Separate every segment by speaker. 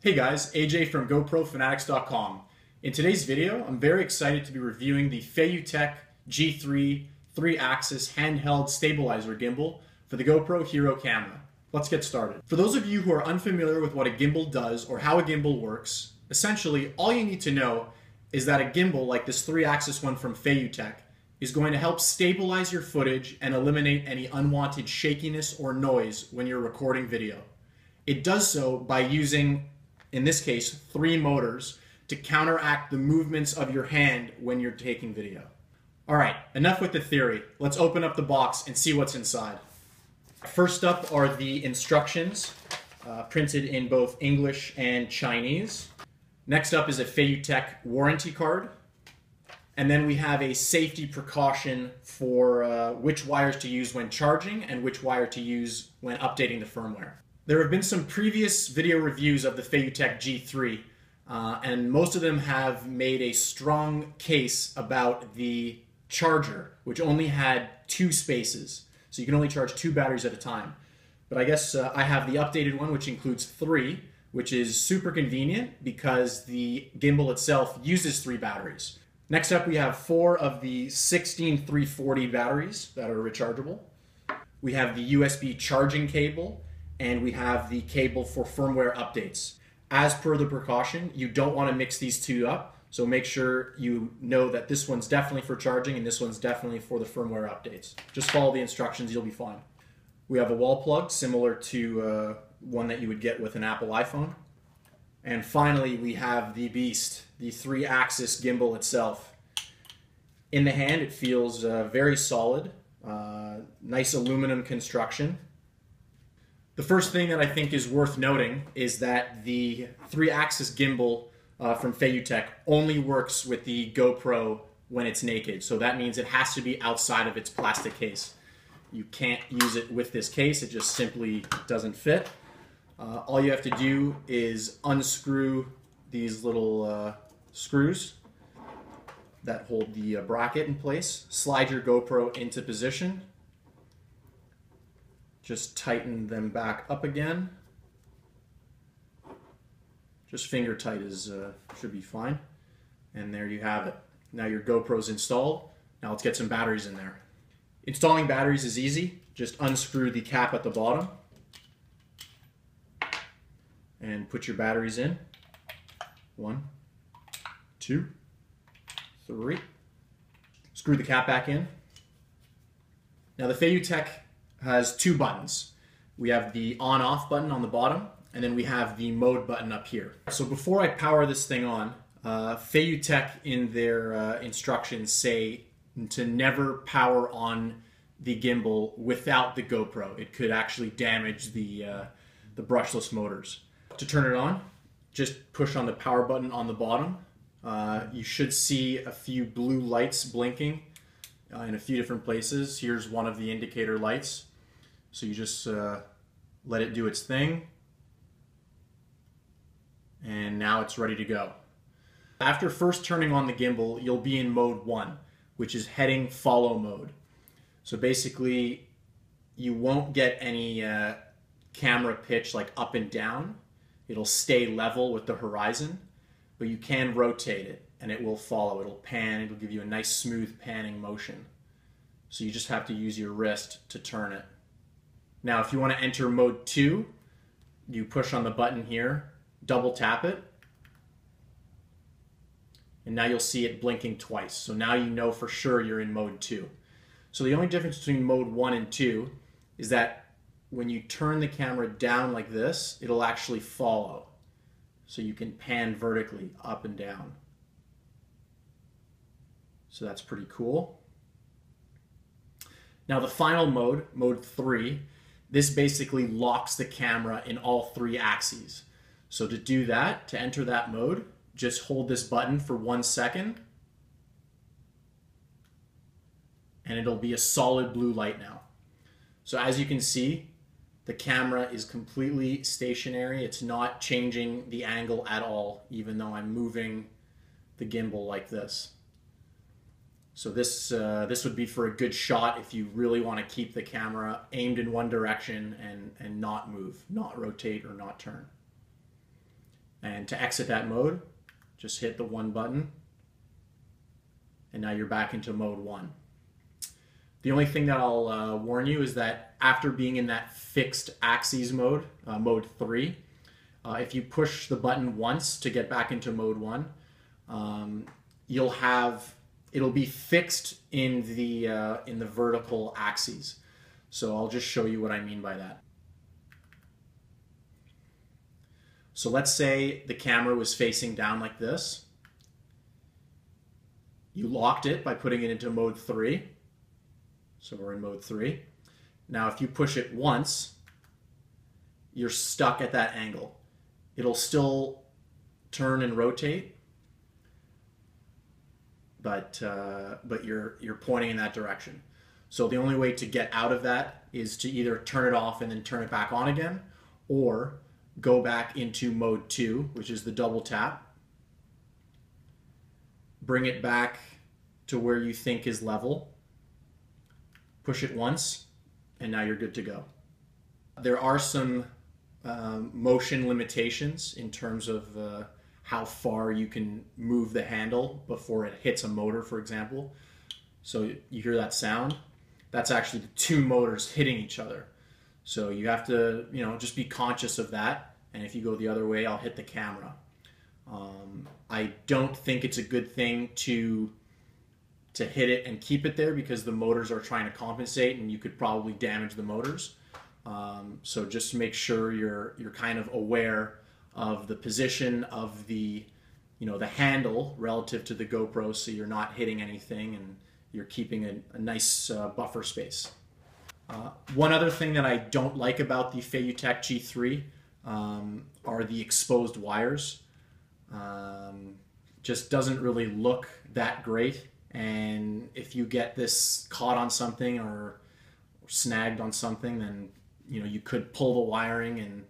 Speaker 1: Hey guys, AJ from GoProFanatics.com. In today's video, I'm very excited to be reviewing the Feiyu Tech G3 3-axis handheld stabilizer gimbal for the GoPro Hero camera. Let's get started. For those of you who are unfamiliar with what a gimbal does or how a gimbal works, essentially all you need to know is that a gimbal like this 3-axis one from Feiyu Tech is going to help stabilize your footage and eliminate any unwanted shakiness or noise when you're recording video. It does so by using, in this case, 3 motors to counteract the movements of your hand when you're taking video. Alright, enough with the theory. Let's open up the box and see what's inside. First up are the instructions, printed in both English and Chinese. Next up is a Feiyu Tech warranty card. And then we have a safety precaution for which wires to use when charging and which wire to use when updating the firmware. There have been some previous video reviews of the Feiyu Tech G3, and most of them have made a strong case about the charger, which only had 2 spaces. So you can only charge 2 batteries at a time. But I guess I have the updated one, which includes 3, which is super convenient because the gimbal itself uses 3 batteries. Next up, we have 4 of the 16340 batteries that are rechargeable. We have the USB charging cable, and we have the cable for firmware updates. As per the precaution, you don't want to mix these 2 up, so make sure you know that this one's definitely for charging and this one's definitely for the firmware updates. Just follow the instructions, you'll be fine. We have a wall plug similar to one that you would get with an Apple iPhone. And finally, we have the beast, the 3-axis gimbal itself. In the hand, it feels very solid, nice aluminum construction. The first thing that I think is worth noting is that the 3-axis gimbal from Feiyu Tech only works with the GoPro when it's naked. So that means it has to be outside of its plastic case. You can't use it with this case, it just simply doesn't fit. All you have to do is unscrew these little screws that hold the bracket in place, slide your GoPro into position, just tighten them back up again. Just finger tight should be fine. And there you have it. Now your GoPro's installed. Now let's get some batteries in there. Installing batteries is easy. Just unscrew the cap at the bottom and put your batteries in. 1, 2, 3. Screw the cap back in. Now the Feiyu Tech has 2 buttons. We have the on-off button on the bottom, and then we have the mode button up here. So before I power this thing on, Feiyu Tech in their instructions say to never power on the gimbal without the GoPro. It could actually damage the brushless motors. To turn it on, just push on the power button on the bottom. You should see a few blue lights blinking in a few different places. Here's one of the indicator lights. So you just let it do its thing. And now it's ready to go. After first turning on the gimbal, you'll be in mode 1, which is heading follow mode. So basically, you won't get any camera pitch like up and down. It'll stay level with the horizon, but you can rotate it and it will follow. It'll pan, it'll give you a nice smooth panning motion. So you just have to use your wrist to turn it. Now if you want to enter mode 2, you push on the button here, double tap it, and now you'll see it blinking twice. So now you know for sure you're in mode 2. So the only difference between mode 1 and 2 is that when you turn the camera down like this, it'll actually follow. So you can pan vertically up and down. So that's pretty cool. Now the final mode, mode 3, this basically locks the camera in all 3 axes. So to do that, to enter that mode, just hold this button for 1 second and it'll be a solid blue light now. So as you can see, the camera is completely stationary. It's not changing the angle at all, even though I'm moving the gimbal like this. So this would be for a good shot if you really want to keep the camera aimed in one direction and not move, not rotate or not turn. And to exit that mode, just hit the 1 button, and now you're back into mode 1. The only thing that I'll warn you is that after being in that fixed axes mode, mode 3, if you push the button once to get back into mode 1, it'll be fixed in the vertical axes. So I'll just show you what I mean by that. So let's say the camera was facing down like this. You locked it by putting it into mode 3. So we're in mode 3. Now if you push it once, you're stuck at that angle. It'll still turn and rotate, but you're pointing in that direction. So the only way to get out of that is to either turn it off and then turn it back on again, or go back into mode 2, which is the double tap. Bring it back to where you think is level. Push it once, and now you're good to go. There are some motion limitations in terms of how far you can move the handle before it hits a motor, for example. So you hear that sound? That's actually the 2 motors hitting each other. So you have to, just be conscious of that. And if you go the other way, I'll hit the camera. I don't think it's a good thing to hit it and keep it there, because the motors are trying to compensate and you could probably damage the motors. So just make sure you're kind of aware of the position of the handle relative to the GoPro, so you're not hitting anything and you're keeping a nice buffer space. One other thing that I don't like about the Feiyu Tech G3 are the exposed wires. Just doesn't really look that great, and if you get this caught on something or snagged on something, then you could pull the wiring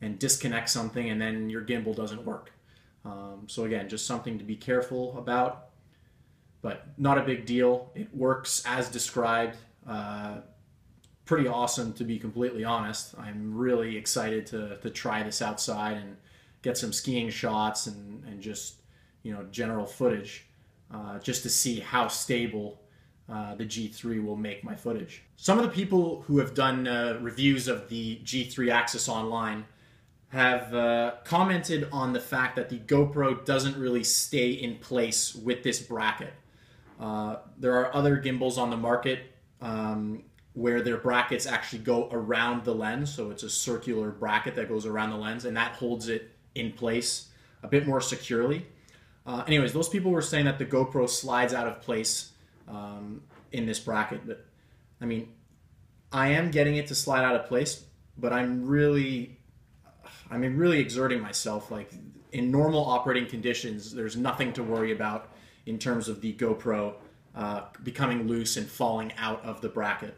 Speaker 1: and disconnect something, and then your gimbal doesn't work. So again, just something to be careful about, but not a big deal. It works as described. Pretty awesome, to be completely honest. I'm really excited to try this outside and get some skiing shots and just general footage, just to see how stable the G3 will make my footage. Some of the people who have done reviews of the G3 Axis online have commented on the fact that the GoPro doesn't really stay in place with this bracket. There are other gimbals on the market where their brackets actually go around the lens, so it's a circular bracket that goes around the lens, and that holds it in place a bit more securely. Anyways, those people were saying that the GoPro slides out of place in this bracket, but I mean, I am getting it to slide out of place, but I'm really exerting myself. Like, in normal operating conditions, there's nothing to worry about in terms of the GoPro becoming loose and falling out of the bracket.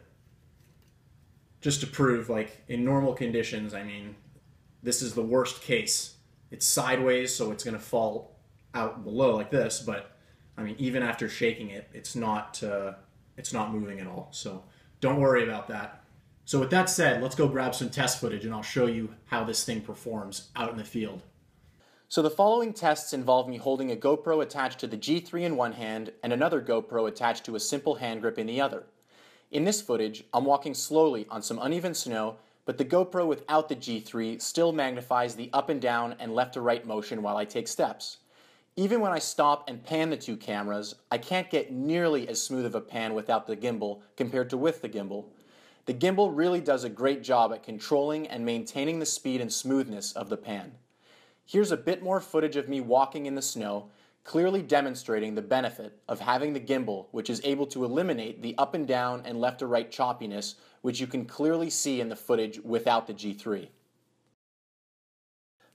Speaker 1: Just to prove, like, in normal conditions, I mean, this is the worst case. It's sideways, so it's going to fall out below like this, but I mean, even after shaking it, it's not moving at all. So don't worry about that. So with that said, let's go grab some test footage and I'll show you how this thing performs out in the field. So the following tests involve me holding a GoPro attached to the G3 in one hand and another GoPro attached to a simple hand grip in the other. In this footage, I'm walking slowly on some uneven snow, but the GoPro without the G3 still magnifies the up and down and left to right motion while I take steps. Even when I stop and pan the 2 cameras, I can't get nearly as smooth of a pan without the gimbal compared to with the gimbal. The gimbal really does a great job at controlling and maintaining the speed and smoothness of the pan. Here's a bit more footage of me walking in the snow, clearly demonstrating the benefit of having the gimbal, which is able to eliminate the up and down and left to right choppiness, which you can clearly see in the footage without the G3.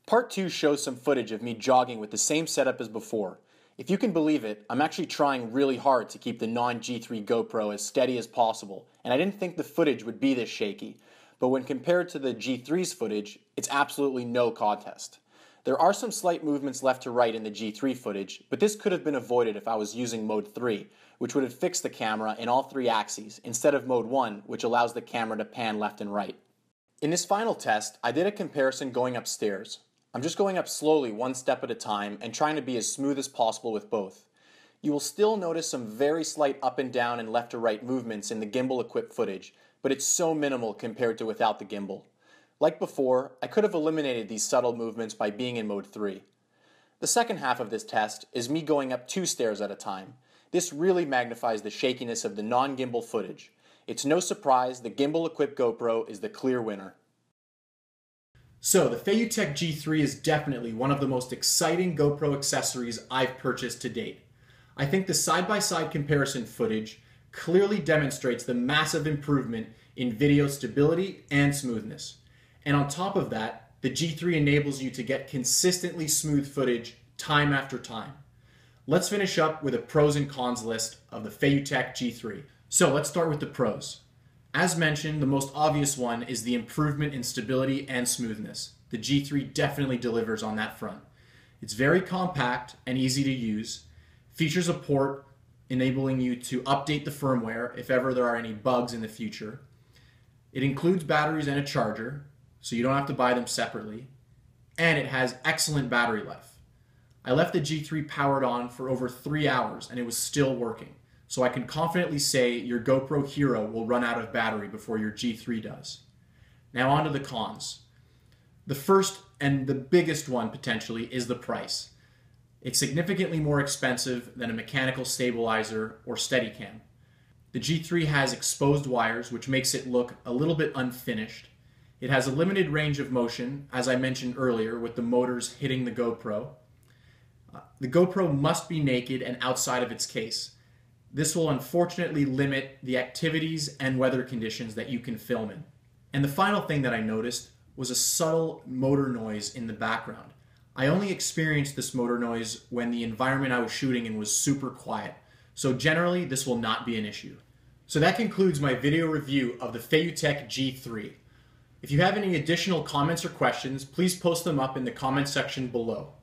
Speaker 1: Part 2 shows some footage of me jogging with the same setup as before. If you can believe it, I'm actually trying really hard to keep the non-G3 GoPro as steady as possible, and I didn't think the footage would be this shaky, but when compared to the G3's footage, it's absolutely no contest. There are some slight movements left to right in the G3 footage, but this could have been avoided if I was using mode 3, which would have fixed the camera in all 3 axes, instead of mode 1, which allows the camera to pan left and right. In this final test, I did a comparison going upstairs. I'm just going up slowly one step at a time and trying to be as smooth as possible with both. You will still notice some very slight up and down and left to right movements in the gimbal equipped footage, but it's so minimal compared to without the gimbal. Like before, I could have eliminated these subtle movements by being in mode 3. The second half of this test is me going up 2 stairs at a time. This really magnifies the shakiness of the non-gimbal footage. It's no surprise the gimbal equipped GoPro is the clear winner. So the Feiyu Tech G3 is definitely one of the most exciting GoPro accessories I've purchased to date. I think the side-by-side comparison footage clearly demonstrates the massive improvement in video stability and smoothness. And on top of that, the G3 enables you to get consistently smooth footage time after time. Let's finish up with a pros and cons list of the Feiyu Tech G3. So let's start with the pros. As mentioned, the most obvious one is the improvement in stability and smoothness. The G3 definitely delivers on that front. It's very compact and easy to use. Features a port enabling you to update the firmware if ever there are any bugs in the future. It includes batteries and a charger, so you don't have to buy them separately. And it has excellent battery life. I left the G3 powered on for over 3 hours and it was still working. So I can confidently say your GoPro Hero will run out of battery before your G3 does. Now on to the cons. The first and the biggest one potentially is the price. It's significantly more expensive than a mechanical stabilizer or Steadicam. The G3 has exposed wires, which makes it look a little bit unfinished. It has a limited range of motion, as I mentioned earlier, with the motors hitting the GoPro. The GoPro must be naked and outside of its case. This will unfortunately limit the activities and weather conditions that you can film in. And the final thing that I noticed was a subtle motor noise in the background. I only experienced this motor noise when the environment I was shooting in was super quiet. So generally, this will not be an issue. So that concludes my video review of the Feiyu Tech G3. If you have any additional comments or questions, please post them up in the comment section below.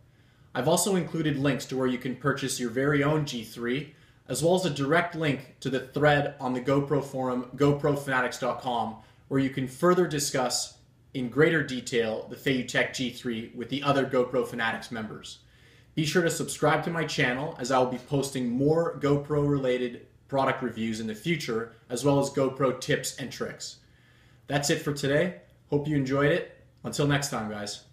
Speaker 1: I've also included links to where you can purchase your very own G3, as well as a direct link to the thread on the GoPro forum, GoProFanatics.com, where you can further discuss in greater detail the Feiyu Tech G3 with the other GoPro Fanatics members. Be sure to subscribe to my channel, as I will be posting more GoPro-related product reviews in the future, as well as GoPro tips and tricks. That's it for today. Hope you enjoyed it. Until next time, guys.